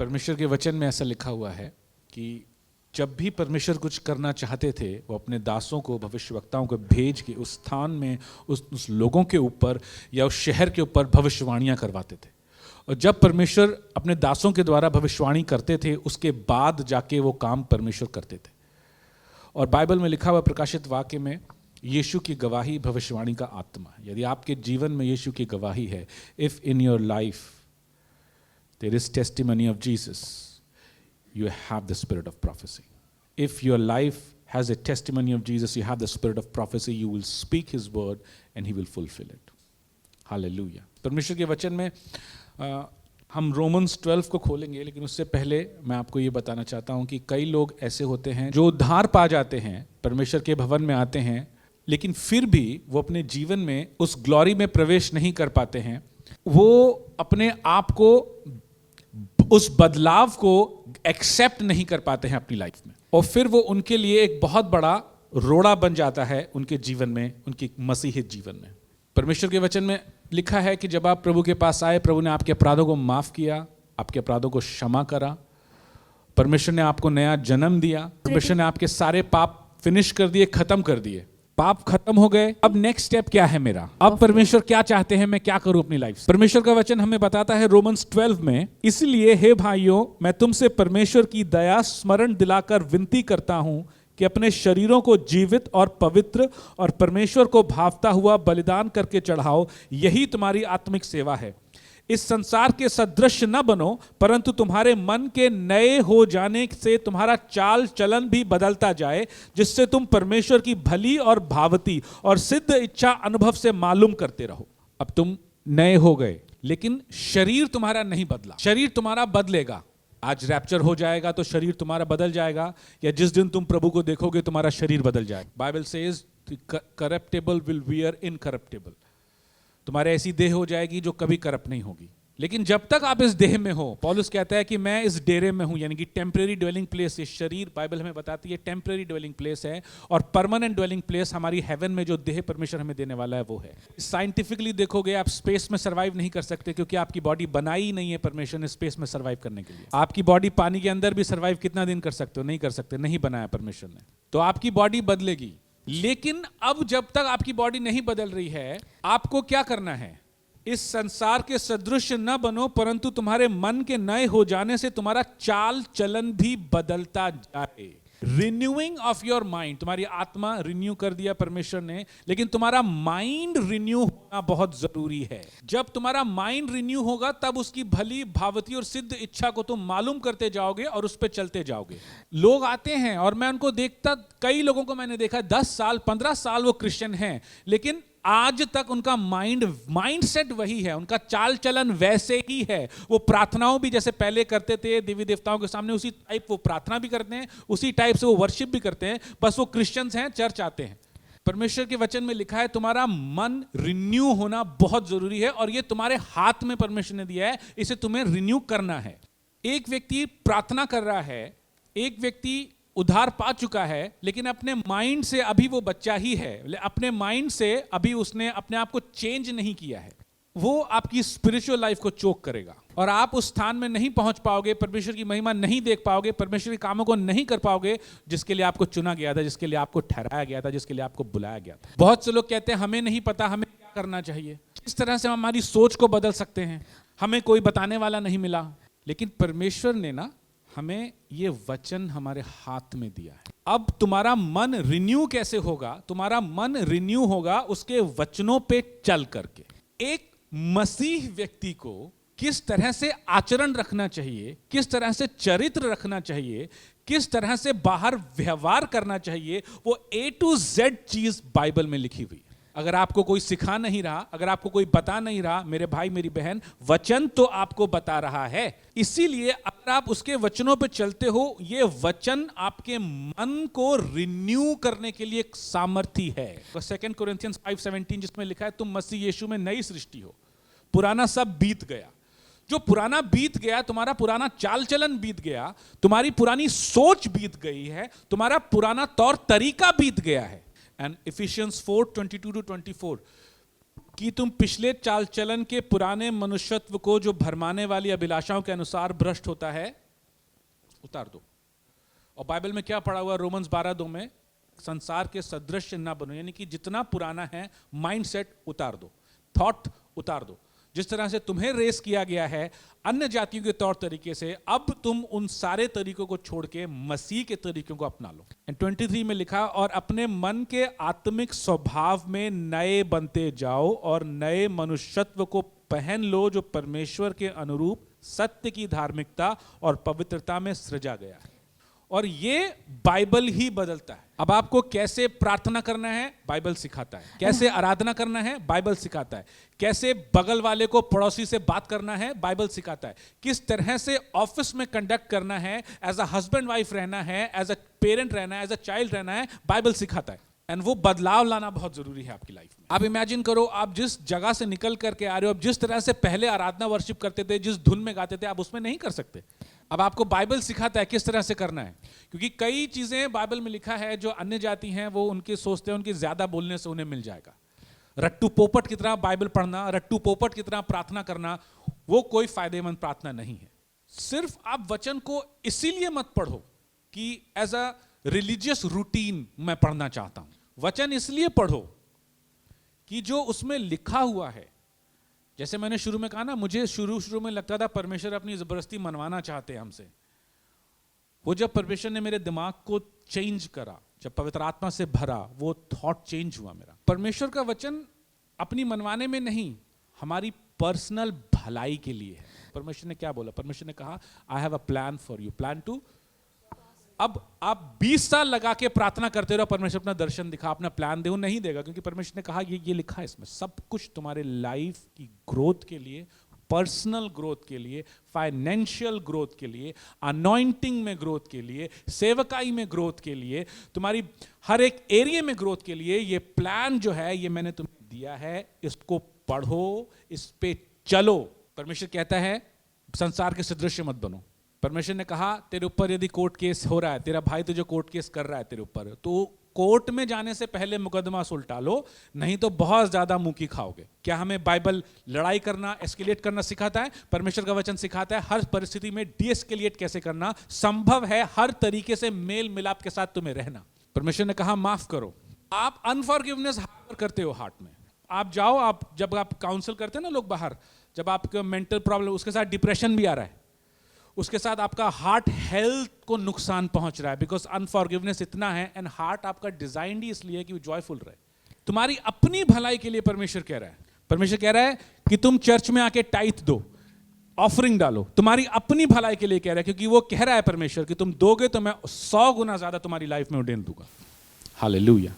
परमेश्वर के वचन में ऐसा लिखा हुआ है कि जब भी परमेश्वर कुछ करना चाहते थे वो अपने दासों को, भविष्यवक्ताओं को भेज के उस स्थान में उस लोगों के ऊपर या उस शहर के ऊपर भविष्यवाणियां करवाते थे। और जब परमेश्वर अपने दासों के द्वारा भविष्यवाणी करते थे उसके बाद जाके वो काम परमेश्वर करते थे। और बाइबल में लिखा हुआ प्रकाशित वाक्य में यीशु की गवाही भविष्यवाणी का आत्मा है। यदि आपके जीवन में यीशु की गवाही है, if in your life there is testimony of Jesus, you have the spirit of prophecy. If your life has a testimony of Jesus, you have the spirit of prophecy. You will speak his word and he will fulfill it. Hallelujah. परमेश्वर के वचन में हम Romans 12 को खोलेंगे, लेकिन उससे पहले मैं आपको ये बताना चाहता हूँ कि कई लोग ऐसे होते हैं जो उद्धार पा जाते हैं, परमेश्वर के भवन में आते हैं, लेकिन फिर भी वो अपने जीवन में उस ग्लोरी में प्रवेश नहीं कर पाते हैं। वो अपने आप को, उस बदलाव को एक्सेप्ट नहीं कर पाते हैं अपनी लाइफ में, और फिर वो उनके लिए एक बहुत बड़ा रोड़ा बन जाता है उनके जीवन में, उनके मसीही जीवन में। परमेश्वर के वचन में लिखा है कि जब आप प्रभु के पास आए, प्रभु ने आपके अपराधों को माफ किया, आपके अपराधों को क्षमा करा, परमेश्वर ने आपको नया जन्म दिया, परमेश्वर ने आपके सारे पाप फिनिश कर दिए, खत्म कर दिए, पाप खत्म हो गए। अब नेक्स्ट स्टेप क्या है मेरा? अब परमेश्वर क्या चाहते हैं, मैं क्या करूं अपनी लाइफ से? परमेश्वर का वचन हमें बताता है रोमन्स 12 में, इसलिए हे भाइयों, मैं तुमसे परमेश्वर की दया स्मरण दिलाकर विनती करता हूं कि अपने शरीरों को जीवित और पवित्र और परमेश्वर को भावता हुआ बलिदान करके चढ़ाओ, यही तुम्हारी आत्मिक सेवा है। इस संसार के सदृश न बनो, परंतु तुम्हारे मन के नए हो जाने से तुम्हारा चाल चलन भी बदलता जाए, जिससे तुम परमेश्वर की भली और भावती और सिद्ध इच्छा अनुभव से मालूम करते रहो। अब तुम नए हो गए, लेकिन शरीर तुम्हारा नहीं बदला। शरीर तुम्हारा बदलेगा। आज रैप्चर हो जाएगा तो शरीर तुम्हारा बदल जाएगा, या जिस दिन तुम प्रभु को देखोगे तुम्हारा शरीर बदल जाएगा। Bible says corruptible will wear incorruptible. तुम्हारे ऐसी देह हो जाएगी जो कभी करप्ट नहीं होगी। लेकिन जब तक आप इस देह में हो, पौलुस कहता है कि मैं इस डेरे में हूं, यानी कि टेम्परेरी ड्वेलिंग प्लेस। ये शरीर बाइबल हमें बताती है टेम्परेरी ड्वेलिंग प्लेस है, और परमानेंट ड्वेलिंग प्लेस हमारी हेवन में जो देह परमेश्वर हमें देने वाला है वो है। साइंटिफिकली देखोगे आप स्पेस में सर्वाइव नहीं कर सकते, क्योंकि आपकी बॉडी बनाई ही नहीं है परमेश्वर ने स्पेस में सर्वाइव करने के लिए। आपकी बॉडी पानी के अंदर भी सर्वाइव कितना दिन कर सकते हो? नहीं कर सकते, नहीं बनाया परमेश्वर ने। तो आपकी बॉडी बदलेगी, लेकिन अब जब तक आपकी बॉडी नहीं बदल रही है, आपको क्या करना है? इस संसार के सदृश न बनो, परंतु तुम्हारे मन के नए हो जाने से तुम्हारा चाल चलन भी बदलता जाए। Renewing of your mind. तुम्हारी आत्मा रिन्यू कर दिया परमेश्वर ने, लेकिन तुम्हारा माइंड रिन्यू होना बहुत जरूरी है। जब तुम्हारा माइंड रिन्यू होगा, तब उसकी भली भावती और सिद्ध इच्छा को तुम मालूम करते जाओगे और उस पर चलते जाओगे। लोग आते हैं और मैं उनको देखता, कई लोगों को मैंने देखा 10 साल 15 साल वो क्रिश्चियन हैं, लेकिन आज तक उनका माइंडसेट वही है, उनका चाल चलन वैसे ही है। वो प्रार्थनाओं भी जैसे पहले करते थे देवी देवताओं के सामने, उसी टाइप वो प्रार्थना भी करते हैं, उसी टाइप से वो वर्शिप भी करते हैं। बस वो क्रिश्चियंस हैं, चर्च आते हैं। परमेश्वर के वचन में लिखा है तुम्हारा मन रिन्यू होना बहुत जरूरी है, और ये तुम्हारे हाथ में परमेश्वर ने दिया है, इसे तुम्हें रिन्यू करना है। एक व्यक्ति प्रार्थना कर रहा है, एक व्यक्ति उद्धार पा चुका है, लेकिन अपने माइंड से अभी वो बच्चा ही है, अपने माइंड से अभी उसने अपने आप को चेंज नहीं किया है। वो आपकी स्पिरिचुअल लाइफ को चोक करेगा, और आप उस स्थान में नहीं पहुंच पाओगे, परमेश्वर की महिमा नहीं देख पाओगे, परमेश्वर के कामों को नहीं कर पाओगे जिसके लिए आपको चुना गया था, जिसके लिए आपको ठहराया गया था, जिसके लिए आपको बुलाया गया था। बहुत से लोग कहते हैं हमें नहीं पता हमें क्या करना चाहिए, किस तरह से हम हमारी सोच को बदल सकते हैं, हमें कोई बताने वाला नहीं मिला। लेकिन परमेश्वर ने ना हमें ये वचन हमारे हाथ में दिया है। अब तुम्हारा मन रिन्यू कैसे होगा? तुम्हारा मन रिन्यू होगा उसके वचनों पे चल करके। एक मसीह व्यक्ति को किस तरह से आचरण रखना चाहिए, किस तरह से चरित्र रखना चाहिए, किस तरह से बाहर व्यवहार करना चाहिए, वो A to Z चीज बाइबल में लिखी हुई है। अगर आपको कोई सिखा नहीं रहा, अगर आपको कोई बता नहीं रहा, मेरे भाई मेरी बहन, वचन तो आपको बता रहा है। इसीलिए अगर आप उसके वचनों पे चलते हो, ये वचन आपके मन को रिन्यू करने के लिए एक सामर्थ्य है। 2 कोरिन्थियंस 5:17 जिसमें लिखा है तुम मसीह यीशु में नई सृष्टि हो, पुराना सब बीत गया। जो पुराना बीत गया, तुम्हारा पुराना चाल चलन बीत गया, तुम्हारी पुरानी सोच बीत गई है, तुम्हारा पुराना तौर तरीका बीत गया है। And Ephesians 4:22-24 कि तुम पिछले चाल चलन के पुराने मनुष्यत्व को जो भरमाने वाली अभिलाषाओं के अनुसार भ्रष्ट होता है उतार दो। और बाइबल में क्या पढ़ा हुआ रोमन्स 12:2 में, संसार के सदृश ना बनो, यानी कि जितना पुराना है माइंडसेट उतार दो, थॉट उतार दो। जिस तरह से तुम्हें रेस किया गया है अन्य जातियों के तौर तरीके से, अब तुम उन सारे तरीकों को छोड़ के मसीह के तरीकों को अपना लो। 23 में लिखा, और अपने मन के आत्मिक स्वभाव में नए बनते जाओ और नए मनुष्यत्व को पहन लो जो परमेश्वर के अनुरूप सत्य की धार्मिकता और पवित्रता में सृजा गया है। और ये बाइबल ही बदलता है। अब आपको कैसे प्रार्थना करना है बाइबल सिखाता है, कैसे आराधना करना है बाइबल सिखाता है, कैसे बगल वाले को पड़ोसी से बात करना है बाइबल सिखाता है, किस तरह से ऑफिस में कंडक्ट करना है, एज अ हस्बैंड वाइफ रहना है, एज अ पेरेंट रहना है, एज अ चाइल्ड रहना है, बाइबल सिखाता है। एंड वो बदलाव लाना बहुत जरूरी है आपकी लाइफ में। आप इमेजिन करो, आप जिस जगह से निकल करके आ रहे हो, आप जिस तरह से पहले आराधना वर्शिप करते थे, जिस धुन में गाते थे, आप उसमें नहीं कर सकते। अब आपको बाइबल सिखाता है किस तरह से करना है, क्योंकि कई चीजें बाइबल में लिखा है जो अन्य जाति हैं वो उनके सोचते हैं उनकी ज्यादा बोलने से उन्हें मिल जाएगा। रट्टू पोपट की तरह बाइबल पढ़ना, रट्टू पोपट की तरह प्रार्थना करना, वो कोई फायदेमंद प्रार्थना नहीं है। सिर्फ आप वचन को इसीलिए मत पढ़ो कि एज अ रिलीजियस रूटीन मैं पढ़ना चाहता हूं। वचन इसलिए पढ़ो कि जो उसमें लिखा हुआ है, जैसे मैंने शुरू में कहा ना, मुझे शुरू में लगता था परमेश्वर अपनी जबरदस्ती मनवाना चाहते हैं हमसे। वो जब परमेश्वर ने मेरे दिमाग को चेंज करा, जब पवित्र आत्मा से भरा, वो थॉट चेंज हुआ मेरा। परमेश्वर का वचन अपनी मनवाने में नहीं, हमारी पर्सनल भलाई के लिए है। परमेश्वर ने क्या बोला? परमेश्वर ने कहा, I have a plan for you, plan to. अब आप 20 साल लगा के प्रार्थना करते रहो, परमेश्वर अपना दर्शन दिखा, अपना प्लान दे, वो नहीं देगा, क्योंकि परमेश्वर ने कहा ये लिखा है इसमें सब कुछ तुम्हारे लाइफ की ग्रोथ के लिए, पर्सनल ग्रोथ के लिए, फाइनेंशियल ग्रोथ के लिए, अनॉइंटिंग में ग्रोथ के लिए, सेवकाई में ग्रोथ के लिए, तुम्हारी हर एक एरिया में ग्रोथ के लिए ये प्लान जो है ये मैंने तुम्हें दिया है। इसको पढ़ो, इस पे चलो। परमेश्वर कहता है संसार के सदृश्य मत बनो। परमेश्वर ने कहा तेरे ऊपर यदि कोर्ट केस हो रहा है, तेरा भाई तुझे कोर्ट केस कर रहा है तेरे ऊपर, तो कोर्ट में जाने से पहले मुकदमा सुलटा लो, नहीं तो बहुत ज्यादा मुंह खाओगे। क्या हमें बाइबल लड़ाई करना, एस्केलेट करना सिखाता है? परमेश्वर का वचन सिखाता है हर परिस्थिति में डीएस्केलेट कैसे करना संभव है, हर तरीके से मेल मिलाप के साथ तुम्हें रहना। परमेश्वर ने कहा माफ करो। आप अनफॉरगिवनेस हार्बर करते हो हार्ट में। आप जाओ, आप जब आप काउंसिल करते हैं ना लोग बाहर, जब आपका मेंटल प्रॉब्लम, उसके साथ डिप्रेशन भी आ रहा है, उसके साथ आपका हार्ट हेल्थ को नुकसान पहुंच रहा है, बिकॉज अनफॉरगिवनेस इतना है। एंड हार्ट आपका डिजाइंड ही इसलिए है कि वो जॉयफुल रहे। तुम्हारी अपनी भलाई के लिए परमेश्वर कह रहा है, परमेश्वर कह रहा है कि तुम चर्च में आके टाइथ दो, ऑफरिंग डालो, तुम्हारी अपनी भलाई के लिए कह रहा है, क्योंकि वो कह रहा है परमेश्वर कि तुम दोगे तो मैं 100 गुना ज्यादा तुम्हारी लाइफ में उड़ेल दूंगा। हालेलुया।